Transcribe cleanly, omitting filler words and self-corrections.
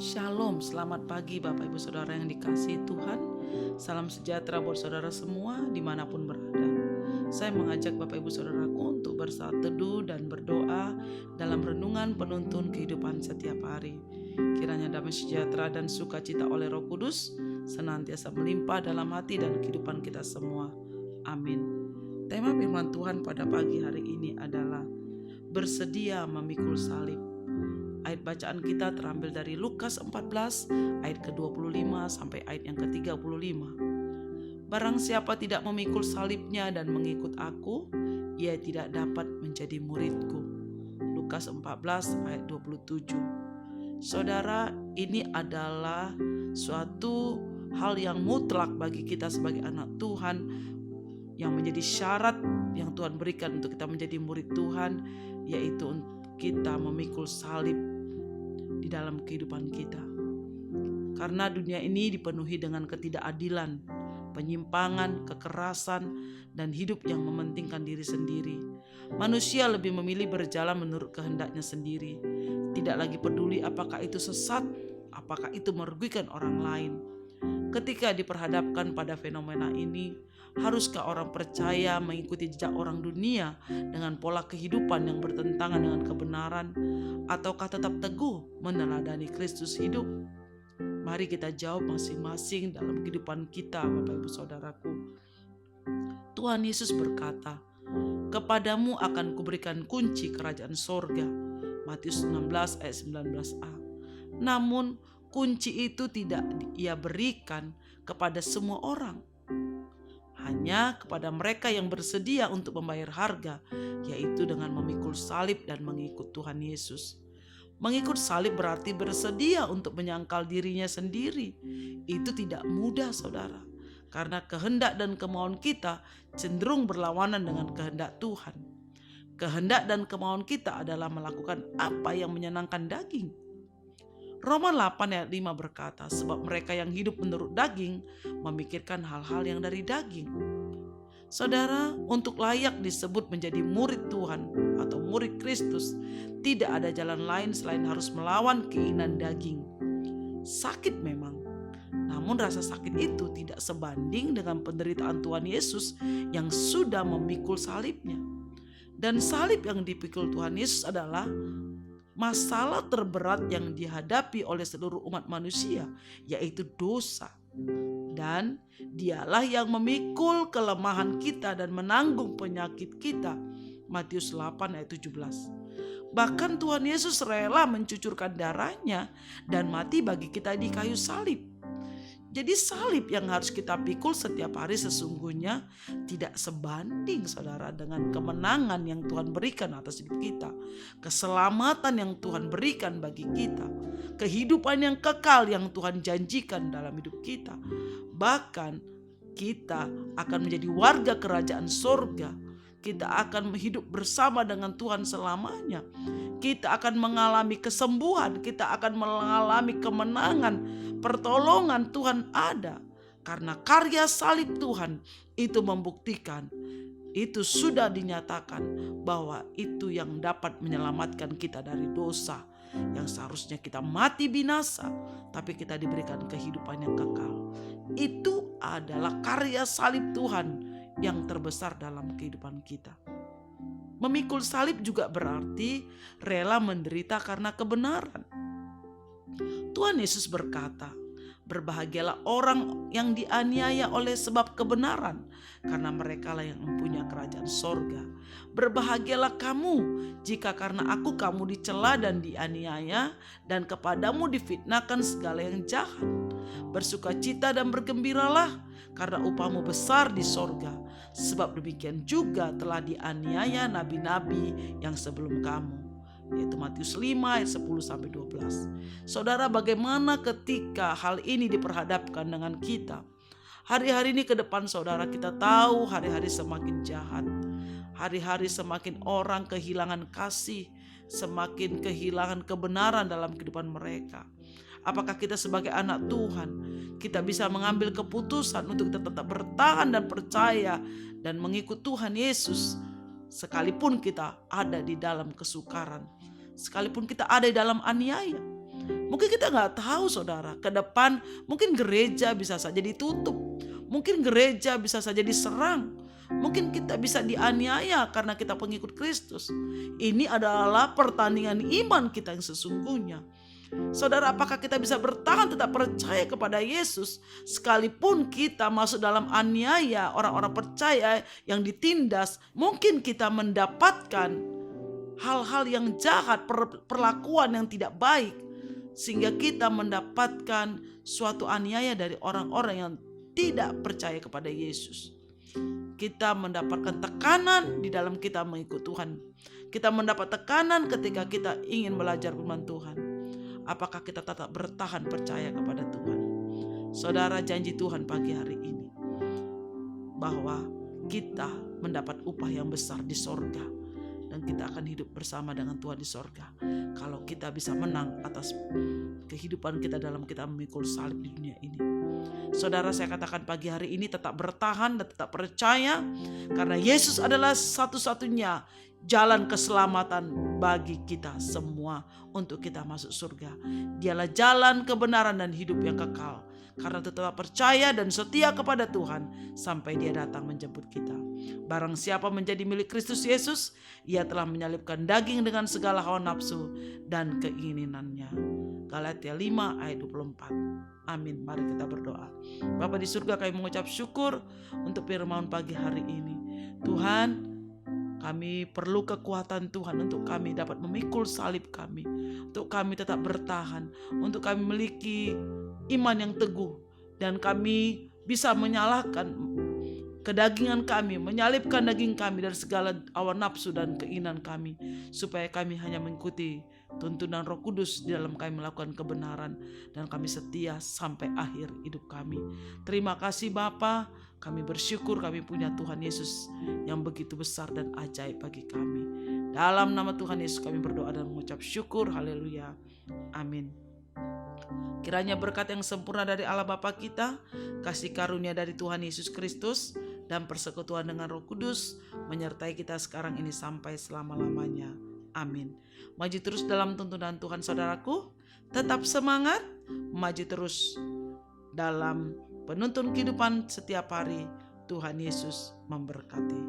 Shalom, selamat pagi Bapak Ibu Saudara yang dikasihi Tuhan. Salam sejahtera buat saudara semua dimanapun berada. Saya mengajak Bapak Ibu Saudaraku untuk bersaat teduh dan berdoa dalam renungan penuntun kehidupan setiap hari. Kiranya damai sejahtera dan sukacita oleh Roh Kudus senantiasa melimpah dalam hati dan kehidupan kita semua. Amin. Tema firman Tuhan pada pagi hari ini adalah bersedia memikul salib. Ayat bacaan kita terambil dari Lukas 14 ayat ke-25 sampai ayat yang ke-35. Barang siapa tidak memikul salibnya dan mengikut aku, ia tidak dapat menjadi muridku. Lukas 14 ayat 27. Saudara, ini adalah suatu hal yang mutlak bagi kita sebagai anak Tuhan, yang menjadi syarat yang Tuhan berikan untuk kita menjadi murid Tuhan, yaitu kita memikul salib di dalam kehidupan kita. Karena dunia ini dipenuhi dengan ketidakadilan, penyimpangan, kekerasan, dan hidup yang mementingkan diri sendiri. Manusia lebih memilih berjalan menurut kehendaknya sendiri, tidak lagi peduli apakah itu sesat, apakah itu merugikan orang lain. Ketika diperhadapkan pada fenomena ini, haruskah orang percaya mengikuti jejak orang dunia dengan pola kehidupan yang bertentangan dengan kebenaran, ataukah tetap teguh meneladani Kristus hidup? Mari kita jawab masing-masing dalam kehidupan kita, Bapak Ibu Saudaraku. Tuhan Yesus berkata, "Kepadamu akan kuberikan kunci kerajaan sorga." Matius 16 ayat 19a. Namun kunci itu tidak ia berikan kepada semua orang, hanya kepada mereka yang bersedia untuk membayar harga, yaitu dengan memikul salib dan mengikut Tuhan Yesus. Mengikut salib berarti bersedia untuk menyangkal dirinya sendiri. Itu tidak mudah, saudara, karena kehendak dan kemauan kita cenderung berlawanan dengan kehendak Tuhan. Kehendak dan kemauan kita adalah melakukan apa yang menyenangkan daging. Roma 8 ayat 5 berkata, sebab mereka yang hidup menurut daging memikirkan hal-hal yang dari daging. Saudara, untuk layak disebut menjadi murid Tuhan atau murid Kristus, tidak ada jalan lain selain harus melawan keinginan daging. Sakit memang, namun rasa sakit itu tidak sebanding dengan penderitaan Tuhan Yesus yang sudah memikul salibnya. Dan salib yang dipikul Tuhan Yesus adalah masalah terberat yang dihadapi oleh seluruh umat manusia, yaitu dosa. Dan dialah yang memikul kelemahan kita dan menanggung penyakit kita. Matius 8 ayat 17. Bahkan Tuhan Yesus rela mencucurkan darahnya dan mati bagi kita di kayu salib. Jadi salib yang harus kita pikul setiap hari sesungguhnya tidak sebanding, saudara, dengan kemenangan yang Tuhan berikan atas hidup kita, keselamatan yang Tuhan berikan bagi kita, kehidupan yang kekal yang Tuhan janjikan dalam hidup kita. Bahkan kita akan menjadi warga kerajaan sorga. Kita akan hidup bersama dengan Tuhan selamanya. Kita akan mengalami kesembuhan, kita akan mengalami kemenangan, pertolongan Tuhan ada. Karena karya salib Tuhan itu membuktikan, itu sudah dinyatakan bahwa itu yang dapat menyelamatkan kita dari dosa. Yang seharusnya kita mati binasa, tapi kita diberikan kehidupan yang kekal. Itu adalah karya salib Tuhan yang terbesar dalam kehidupan kita. Memikul salib juga berarti rela menderita karena kebenaran. Tuhan Yesus berkata, "Berbahagialah orang yang dianiaya oleh sebab kebenaran, karena merekalah yang mempunyai kerajaan sorga. Berbahagialah kamu jika karena aku kamu dicela dan dianiaya, dan kepadamu difitnahkan segala yang jahat. Bersukacita dan bergembiralah, karena upahmu besar di sorga. Sebab demikian juga telah dianiaya nabi-nabi yang sebelum kamu." Yaitu Matius 5 ayat 10-12. Saudara, bagaimana ketika hal ini diperhadapkan dengan kita? Hari-hari ini ke depan, saudara, kita tahu hari-hari semakin jahat. Hari-hari semakin orang kehilangan kasih, semakin kehilangan kebenaran dalam kehidupan mereka. Apakah kita sebagai anak Tuhan, kita bisa mengambil keputusan untuk tetap bertahan dan percaya dan mengikut Tuhan Yesus, sekalipun kita ada di dalam kesukaran, sekalipun kita ada di dalam aniaya? Mungkin kita nggak tahu saudara, ke depan mungkin gereja bisa saja ditutup. Mungkin gereja bisa saja diserang. Mungkin kita bisa dianiaya karena kita pengikut Kristus. Ini adalah pertandingan iman kita yang sesungguhnya. Saudara, apakah kita bisa bertahan tetap percaya kepada Yesus sekalipun kita masuk dalam aniaya orang-orang percaya yang ditindas? Mungkin kita mendapatkan hal-hal yang jahat, perlakuan yang tidak baik, sehingga kita mendapatkan suatu aniaya dari orang-orang yang tidak percaya kepada Yesus. Kita mendapatkan tekanan di dalam kita mengikut Tuhan. Kita mendapat tekanan ketika kita ingin belajar firman Tuhan. Apakah kita tetap bertahan percaya kepada Tuhan? Saudara, janji Tuhan pagi hari ini bahwa kita mendapat upah yang besar di sorga, dan kita akan hidup bersama dengan Tuhan di sorga kalau kita bisa menang atas kehidupan kita dalam kita memikul salib di dunia ini. Saudara, saya katakan pagi hari ini tetap bertahan dan tetap percaya, karena Yesus adalah satu-satunya jalan keselamatan bagi kita semua untuk kita masuk surga. Dialah jalan kebenaran dan hidup yang kekal, karena tetap percaya dan setia kepada Tuhan sampai Dia datang menjemput kita. Barang siapa menjadi milik Kristus Yesus, ia telah menyalibkan daging dengan segala hawa nafsu dan keinginannya. Galatia 5 ayat 24. Amin. Mari kita berdoa. Bapa di surga, kami mengucap syukur untuk firman pagi hari ini. Tuhan, kami perlu kekuatan Tuhan untuk kami dapat memikul salib kami, untuk kami tetap bertahan, untuk kami memiliki iman yang teguh, dan kami bisa menyalahkan kedagingan kami, menyalibkan daging kami dari segala hawa nafsu dan keinginan kami, supaya kami hanya mengikuti tuntunan Roh Kudus di dalam kami melakukan kebenaran, dan kami setia sampai akhir hidup kami. Terima kasih Bapa, kami bersyukur kami punya Tuhan Yesus yang begitu besar dan ajaib bagi kami. Dalam nama Tuhan Yesus kami berdoa dan mengucap syukur. Haleluya. Amin. Kiranya berkat yang sempurna dari Allah Bapa kita, kasih karunia dari Tuhan Yesus Kristus, dan persekutuan dengan Roh Kudus menyertai kita sekarang ini sampai selama-lamanya. Amin. Maju terus dalam tuntunan Tuhan saudaraku. Tetap semangat, maju terus dalam penuntun kehidupan setiap hari. Tuhan Yesus memberkati.